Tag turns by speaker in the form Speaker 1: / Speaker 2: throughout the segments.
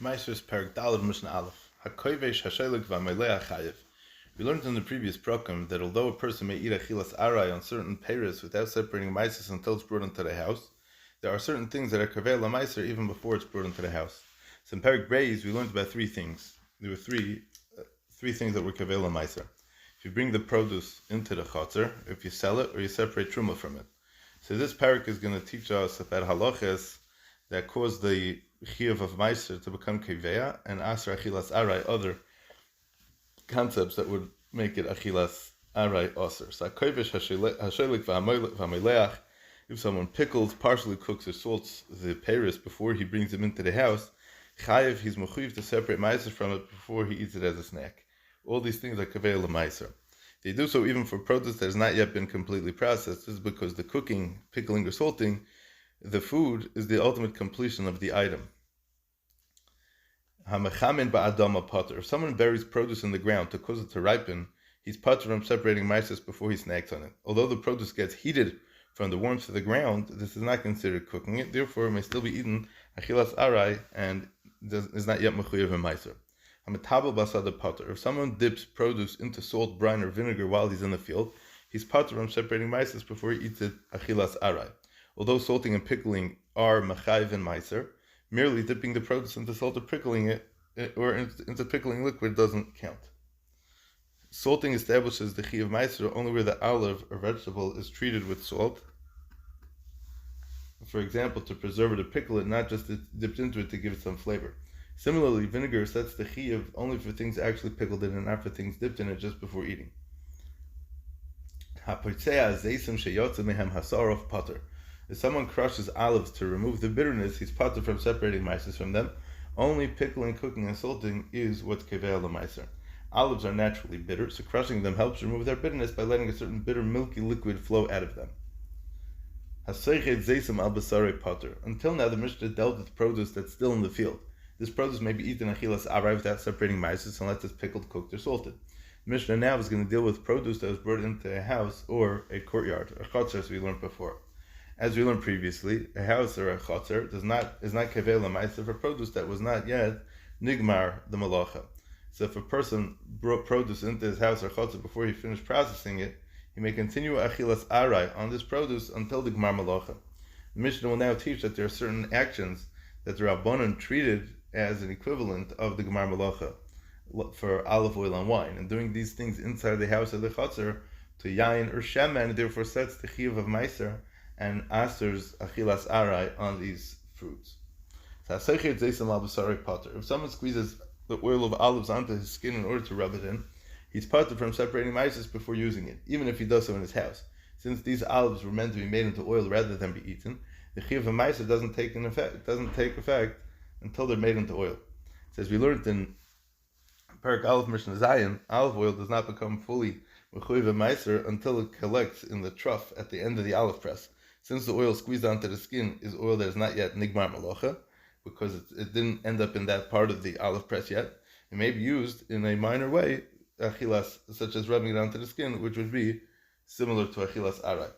Speaker 1: Maestros Perek Daled Mishnah Aleph. Hakovesh Hashelik V'Amelech Chayev. We learned in the previous program that although a person may eat achilas arai on certain peiros without separating maisis until it's brought into the house, there are certain things that are kaveh lamaiser even before it's brought into the house. So in Perek Beis we learned about three things. There were three things that were kaveh lamaiser. If you bring the produce into the chatzar, if you sell it, or you separate truma from it. So this parak is going to teach us about halachas that cause the chiyuv of meiser to become keveya and asr achilas arai, other concepts that would make it achilas arai osir. So hakovesh hashelik v'hameleach, if someone pickles, partially cooks or salts the peiros before he brings them into the house, chayev, he's mechuyev to separate meiser from it before he eats it as a snack. All these things are kaveya l'maiser. They do so even for produce that has not yet been completely processed. This is because the cooking, pickling, or salting the food is the ultimate completion of the item. Hamechamin ba'adama potter. If someone buries produce in the ground to cause it to ripen, he's potter from separating maises before he snacks on it. Although the produce gets heated from the warmth of the ground, this is not considered cooking it. Therefore, it may still be eaten achilas arai and is not yet mechuyev in maiser. If someone dips produce into salt, brine, or vinegar while he's in the field, he's potter from separating maises before he eats it achilas arai. Although salting and pickling are machayiv and maiser, merely dipping the produce into salt or pickling it or into pickling liquid doesn't count. Salting establishes the chi of maiser only where the olive or vegetable is treated with salt. For example, to preserve it or pickle it, not just dipped into it to give it some flavor. Similarly, vinegar sets the chiyuv only for things actually pickled in and not for things dipped in it just before eating. If someone crushes olives to remove the bitterness, he's potter from separating maises from them. Only pickling, cooking, and salting is what's keveh l'maiser. Olives are naturally bitter, so crushing them helps remove their bitterness by letting a certain bitter, milky liquid flow out of them. Until now, the Mishnah dealt with produce that's still in the field. This produce may be eaten achilas arai without separating maises unless it's pickled, cooked, or salted. The Mishnah now is going to deal with produce that was brought into a house or a courtyard, or chatzar, as we learned before. As we learned previously, a house or a chatzar is not kaveh l'maiser for produce that was not yet nigmar the malacha. So if a person brought produce into his house or chatzar before he finished processing it, he may continue achilas arai on this produce until the gmar malacha. The Mishnah will now teach that there are certain actions that the Rabbanan treated as an equivalent of the Gemar Malacha for olive oil and wine, and doing these things inside the house of the chatzar to yain or shemen, therefore sets the chiyuv of meiser and asers achilas arai on these fruits. If someone squeezes the oil of olives onto his skin in order to rub it in, he's potter from separating maises before using it, even if he does so in his house. Since these olives were meant to be made into oil rather than be eaten, the chiyuv of meiser doesn't take effect until they're made into oil. It says we learned in Perek Aleph Mishnah Zayin, olive oil does not become fully mechuyev meiser until it collects in the trough at the end of the olive press. Since the oil squeezed onto the skin is oil that is not yet nigmar malacha, because it didn't end up in that part of the olive press yet, it may be used in a minor way, achilas, such as rubbing it onto the skin, which would be similar to achilas arai.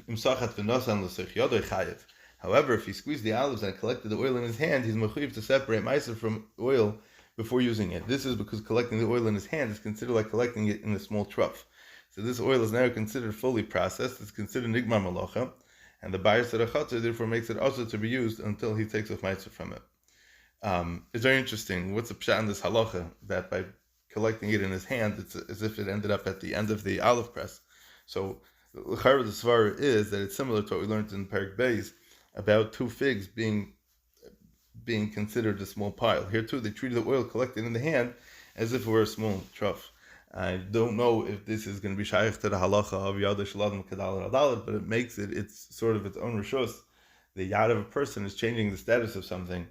Speaker 1: Imsachat v'nosan l'sech yodoi chayev. However, if he squeezed the olives and collected the oil in his hand, he's mechuyev to separate meiser from oil before using it. This is because collecting the oil in his hand is considered like collecting it in a small trough. So this oil is now considered fully processed. It's considered nigmar malacha, and the bayis of the chatzar therefore makes it also to be used until he takes off meiser from it. It's very interesting. What's the pshat in this halacha that by collecting it in his hand, it's as if it ended up at the end of the olive press. So the svar is that it's similar to what we learned in Perek Beis about two figs being considered a small pile. Here too, they treated the oil collected in the hand as if it were a small trough. I don't know if this is going to be shaykh to the halacha of yad shaladim kadal adalit, but it makes it's sort of its own rishus. The yad of a person is changing the status of something,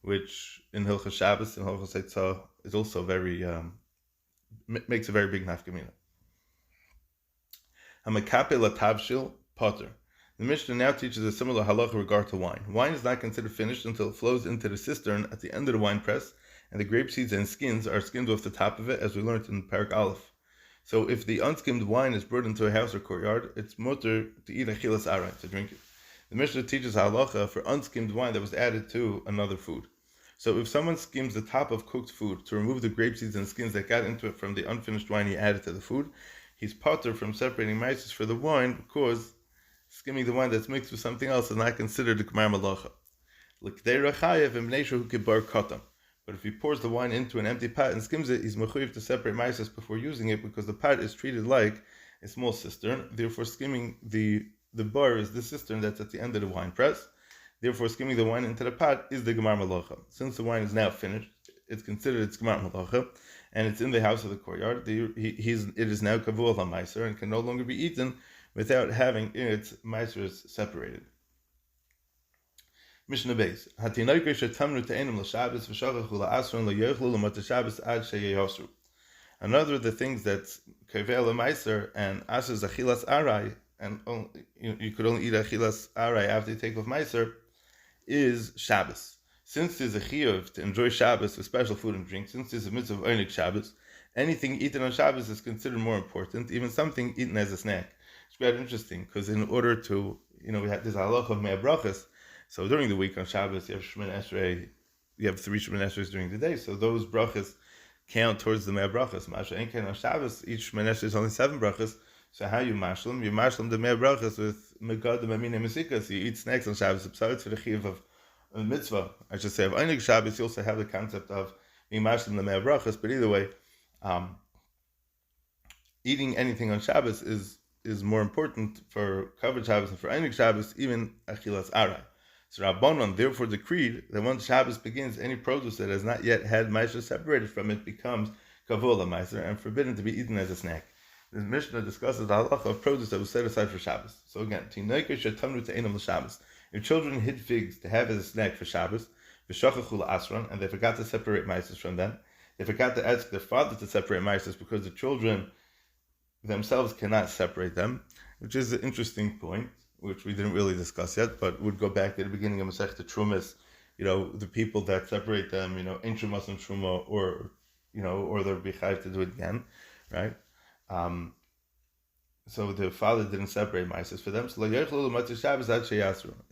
Speaker 1: which in Hilchos Shabbos and Hilchos Eitzah is also very makes a very big nafkamina. Hamakape latavshil potter. The Mishnah now teaches a similar halacha regard to wine. Wine is not considered finished until it flows into the cistern at the end of the wine press, and the grape seeds and skins are skimmed off the top of it, as we learned in Perek Aleph. So if the unskimmed wine is brought into a house or courtyard, it's mutter to eat achilas arai, to drink it. The Mishnah teaches halacha for unskimmed wine that was added to another food. So if someone skims the top of cooked food to remove the grape seeds and skins that got into it from the unfinished wine he added to the food, he's potter from separating maisus for the wine because skimming the wine that's mixed with something else is not considered a gmar malacha. But if he pours the wine into an empty pot and skims it, he's mechuyev to separate maisus before using it because the pot is treated like a small cistern. Therefore, skimming the bar is the cistern that's at the end of the wine press. Therefore, skimming the wine into the pot is the gemar malacha. Since the wine is now finished, it's considered its gemar malacha, and it's in the house of the courtyard. It is now kavul ha-meiser and can no longer be eaten without having its meisers separated. Mishnah Beis. Hatinoike shetamru te'enim l'Shabbos v'shachachu la'asron lo'yochlu l'mata Shabbos ad sheyehosru. Another of the things that's kavel l'meiser and asher zachilas arai, and you could only eat achilas arai after you take off meiser, is Shabbos. Since there's a chiyuv to enjoy Shabbos with special food and drink, since there's a mitzvah of onik Shabbos, anything eaten on Shabbos is considered more important, even something eaten as a snack. It's quite interesting, because in order to, we have this halacha of mea brachas, so during the week on Shabbos, you have Shemoneh Esrei, you have 3 Shemoneh Esreis during the day, so those brachas count towards the mea brachas. Masha Enken on Shabbos, each Shemoneh Esrei is only 7 brachas, so how you mashlim? You mashlim the mea brachas with megadim amine Mesikus. You eat snacks on Shabbos. Besides for the chiyuv of mitzvah, I should say of einig Shabbos, you also have the concept of being mashlim the mea brachas. But either way, eating anything on Shabbos is more important for covered Shabbos and for einig Shabbos, even achilas arai. So Rabbanon therefore decreed that once Shabbos begins, any produce that has not yet had meiser separated from it becomes kavul meiser and forbidden to be eaten as a snack. The Mishnah discusses the halacha of produce that was set aside for Shabbos. So again, if children hid figs to have as a snack for Shabbos, and they forgot to separate meises from them, they forgot to ask their father to separate meises because the children themselves cannot separate them, which is an interesting point, which we didn't really discuss yet, but would go back to the beginning of Masechta Trumas, the people that separate them, ancient Muslim Truma, or they're bechayiv to do it again, right? So the father didn't separate meises for them. So it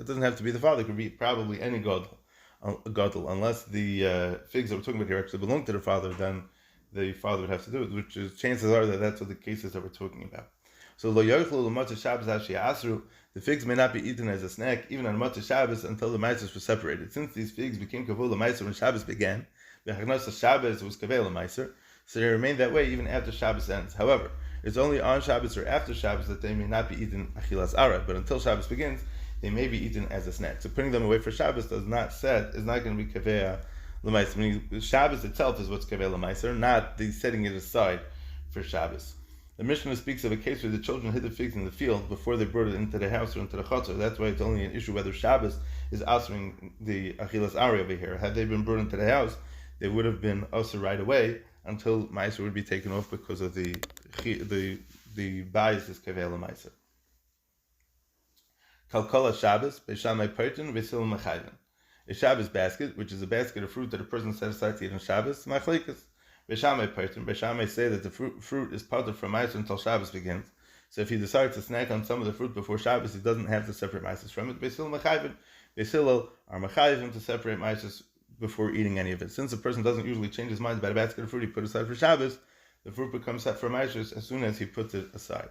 Speaker 1: doesn't have to be the father; it could be probably any gadol, unless the figs that we're talking about here actually belong to the father. Then the father would have to do it, which is chances are that that's what the cases that we're talking about. So the figs may not be eaten as a snack even on Matzah Shabbos until the meises were separated. Since these figs became kavul meiser when Shabbos began, Shabbos was kavel meiser. So they remain that way even after Shabbos ends. However, it's only on Shabbos or after Shabbos that they may not be eaten achilas arad, but until Shabbos begins, they may be eaten as a snack. So putting them away for Shabbos is not going to be kaveh l'maiser. Shabbos itself is what's kaveh l'maiser, not the setting it aside for Shabbos. The Mishnah speaks of a case where the children hid the figs in the field before they brought it into the house or into the chatzor. That's why it's only an issue whether Shabbos is answering the achilas arad over here. Had they been brought into the house, they would have been also right away, until meiser would be taken off because of the bias is kavel meiser. Kalkala Shabbos beishamai pertin v'sil mechayven. A Shabbos basket, which is a basket of fruit that a person set aside to eat on Shabbos, machlikas. Beishamai pertin. Beishamai say that the fruit is part of from meiser until Shabbos begins. So if he decides to snack on some of the fruit before Shabbos, he doesn't have to separate meisers from it. Beisil mechayven. Beisil are mechayven to separate meisers before eating any of it. Since a person doesn't usually change his mind about a basket of fruit he put aside for Shabbos, the fruit becomes set for meisers as soon as he puts it aside.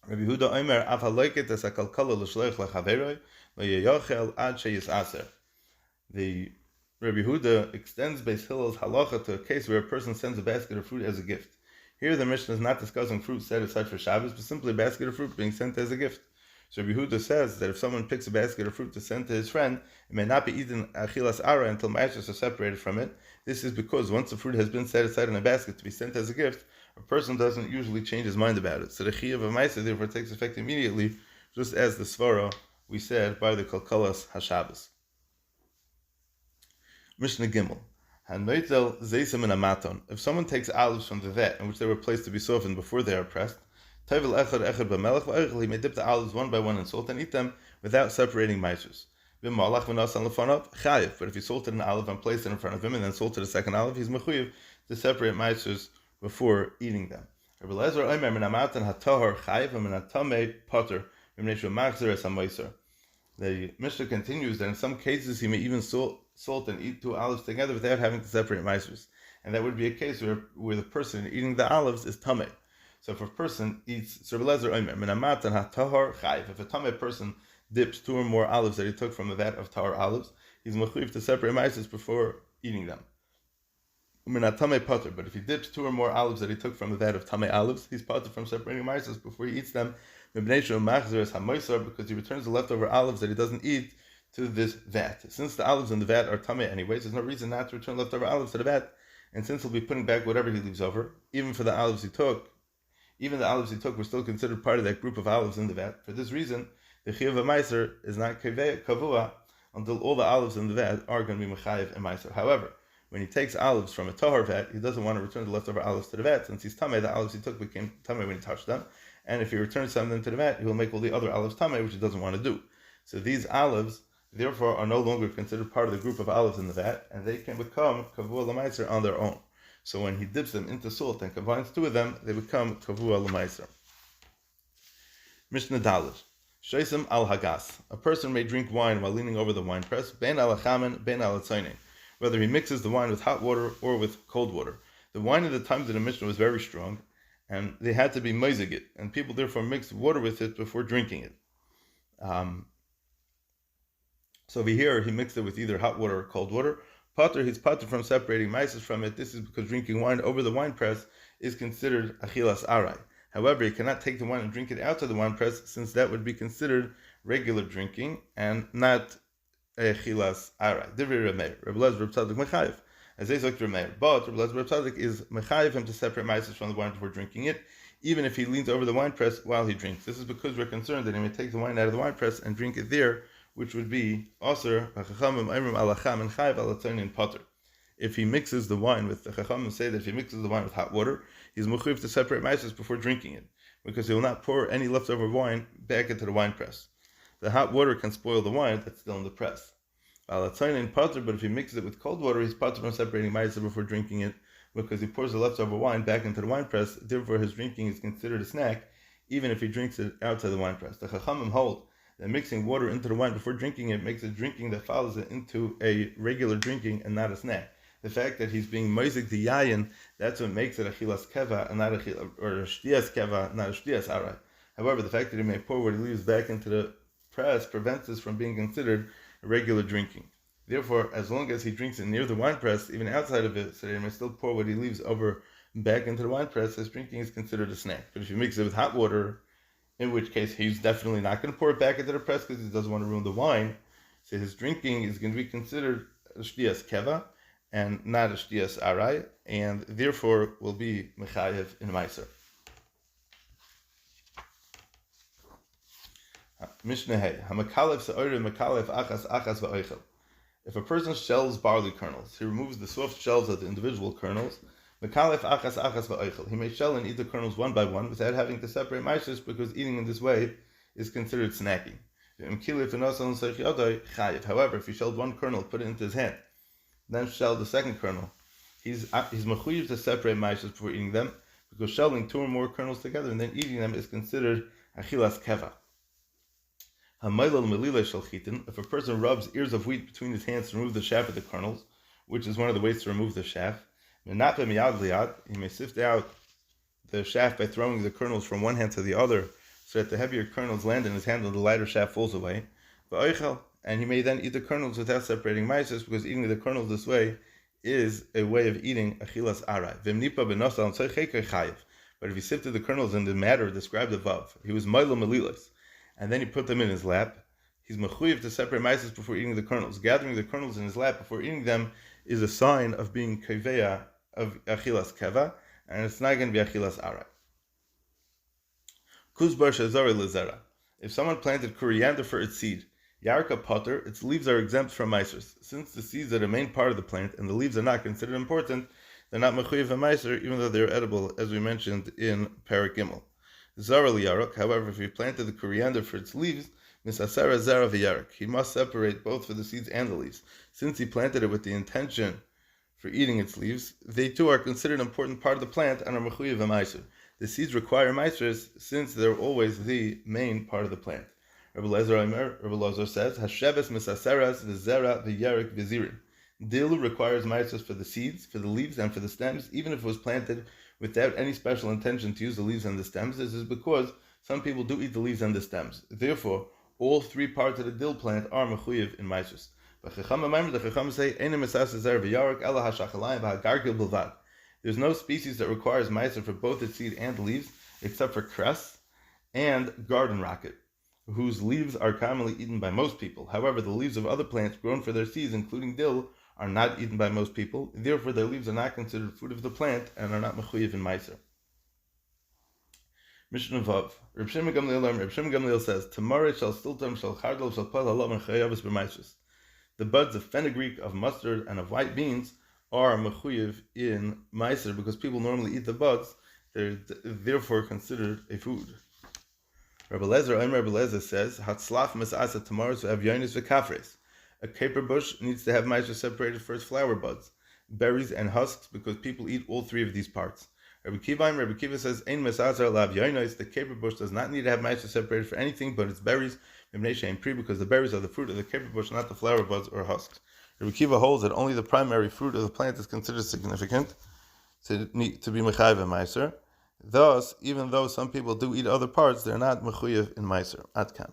Speaker 1: Rabbi Huda Omer af haloiket es hakalkala l'shleich lechaveroi lo'yochel ad sheyisaser. The Rabbi Huda extends Beis Hillel's halacha to a case where a person sends a basket of fruit as a gift. Here the Mishnah is not discussing fruit set aside for Shabbos, but simply a basket of fruit being sent as a gift. So Rabbi Huda says that if someone picks a basket of fruit to send to his friend, it may not be eaten achilas ara until ma'asros are separated from it. This is because once the fruit has been set aside in a basket to be sent as a gift, a person doesn't usually change his mind about it. So the chiyuv of ma'aseh therefore takes effect immediately, just as the svara we said by the kalkalas hashabbos. Mishnah Gimel. Hanoitel zeisem in amaton. If someone takes olives from the vat in which they were placed to be softened before they are pressed, he may dip the olives one by one in salt and eat them without separating meisers. But if he salted an olive and placed it in front of him and then salted a second olive, he's mechuyev to separate meisers before eating them. The Mishnah continues that in some cases he may even salt and eat 2 olives together without having to separate maasros. And that would be a case where the person eating the olives is tameh. So if a person eats, if a tameh person dips 2 or more olives that he took from the vat of tahor olives, he's mechuyev to separate maasros before eating them. But if he dips 2 or more olives that he took from the vat of tameh olives, he's potter from separating maasros before he eats them, because he returns the leftover olives that he doesn't eat to this vat. Since the olives in the vat are tameh anyways, there's no reason not to return leftover olives to the vat. And since he'll be putting back whatever he leaves over, even the olives he took were still considered part of that group of olives in the vat. For this reason, the chiyuv of meiser is not kavua until all the olives in the vat are going to be mechayev and meiser. However, when he takes olives from a tahor vat, he doesn't want to return the leftover olives to the vat. Since he's tameh, the olives he took became tameh when he touched them. And if he returns some of them to the vat, he will make all the other olives tameh, which he doesn't want to do. So these olives, therefore, are no longer considered part of the group of olives in the vat, and they can become kavua l'meiser on their own. So when he dips them into salt and combines 2 of them, they become kavua l'meiser. Mishnah Dalet. Sheisim al hagas. A person may drink wine while leaning over the wine press, ben al chamen, ben al tzayne, whether he mixes the wine with hot water or with cold water. The wine at the time of the Mishnah was very strong, and they had to be meizigit, and people therefore mixed water with it before drinking it. So over here, he mixed it with either hot water or cold water. Potter, he's potter from separating maasros from it. This is because drinking wine over the wine press is considered achilas arai. However, he cannot take the wine and drink it out of the wine press, since that would be considered regular drinking and not achilas arai. Divrei Rameir, Reb Elazar Reb Tzadok mechayev. As they look to Rameir, but Reb Elazar Reb Tzadok is mechayev him to separate maasros from the wine before drinking it, even if he leans over the wine press while he drinks. This is because we're concerned that he may take the wine out of the wine press and drink it there, which would be aser hachachamim imrim alacham and chayiv alatzaynin potter. If he mixes the wine with, the chachamim say that if he mixes the wine with hot water, he's mechuyev to separate maasros before drinking it, because he will not pour any leftover wine back into the wine press. The hot water can spoil the wine that's still in the press. Alatzaynin potter, but if he mixes it with cold water, he's potter from separating maasros before drinking it, because he pours the leftover wine back into the wine press. Therefore, his drinking is considered a snack, even if he drinks it outside the wine press. The chachamim hold that mixing water into the wine before drinking it makes a drinking that follows it into a regular drinking and not a snack. The fact that he's being moizik the yayin, that's what makes it achilas keva and not a shtias keva, not a shtias arai. However, the fact that he may pour what he leaves back into the press prevents this from being considered a regular drinking. Therefore, as long as he drinks it near the wine press, even outside of it, so that he may still pour what he leaves over back into the wine press, his drinking is considered a snack. But if he mixes it with hot water, in which case he's definitely not going to pour it back into the press because he doesn't want to ruin the wine, so his drinking is going to be considered a shtias keva and not a shtias arai, and therefore will be mechayev in meiser. Mishnah Hey, hamakalev se'orim makalev achas va'oichel. If a person shells barley kernels, he removes the soft shells of the individual kernels. Makalev achas va'oichel. He may shell and eat the kernels one by one without having to separate maasros, because eating in this way is considered snacking. However, if he shelled one kernel, put it into his hand, then shelled the second kernel, he's mechuyev to separate maasros before eating them, because shelling 2 or more kernels together and then eating them is considered achilas keva. If a person rubs ears of wheat between his hands to remove the chaff of the kernels, which is one of the ways to remove the chaff, he may sift out the chaff by throwing the kernels from one hand to the other, so that the heavier kernels land in his hand and the lighter chaff falls away. And he may then eat the kernels without separating maasros, because eating the kernels this way is a way of eating achilas arai. But if he sifted the kernels in the matter described above, he was milo melilos, and then he put them in his lap, he's mechuyev to separate maasros before eating the kernels. Gathering the kernels in his lap before eating them is a sign of being kaveya of achilas keva, and it's not going to be achilas arai. Kuzbar shazari lezera. If someone planted coriander for its seed, yarka potter, its leaves are exempt from maasros. Since the seeds are the main part of the plant and the leaves are not considered important, they're not mechuyev of maaser, even though they're edible, as we mentioned in Parak Gimel. Zara liyarok. However, if he planted the coriander for its leaves, misasera zara v'yarok, he must separate both for the seeds and the leaves. Since he planted it with the intention for eating its leaves, they too are considered an important part of the plant and are mechuyev of maaser. The seeds require maasros since they're always the main part of the plant. Rabbi Lezer says, Hasheves misaseras v'zera v'yerik v'zirin. Dill requires ma'asos for the seeds, for the leaves, and for the stems, even if it was planted without any special intention to use the leaves and the stems. This is because some people do eat the leaves and the stems. Therefore, all three parts of the dill plant are mechuyev in ma'asos. The Chacham say, there's no species that requires ma'aser for both its seed and the leaves, except for cress and garden rocket, whose leaves are commonly eaten by most people. However, the leaves of other plants grown for their seeds, including dill, are not eaten by most people. Therefore, their leaves are not considered food of the plant and are not mechuyev in ma'aser. Mishnah Vav. Reb Shimon Gamliel says, Tamare shall stiltam shall chardal shall pal halav and chayavis b'ma'asos. The buds of fenugreek, of mustard, and of white beans are mechuyev in ma'aser because people normally eat the buds. They're therefore considered a food. Rabbi Lezer says, Hatzlaf misasa tamaros v'avyonis v'kafres. A caper bush needs to have ma'aser separated for its flower buds, berries, and husks because people eat all three of these parts. Rabbi Kiva says, Ein misasa l'avyonis. The caper bush does not need to have ma'aser separated for anything but its berries, because the berries are the fruit of the caper bush, not the flower buds or husks. Rabbi Kiva holds that only the primary fruit of the plant is considered significant to be mechayev in ma'aser. Thus, even though some people do eat other parts, they're not mechuyev in ma'aser. Ad kan.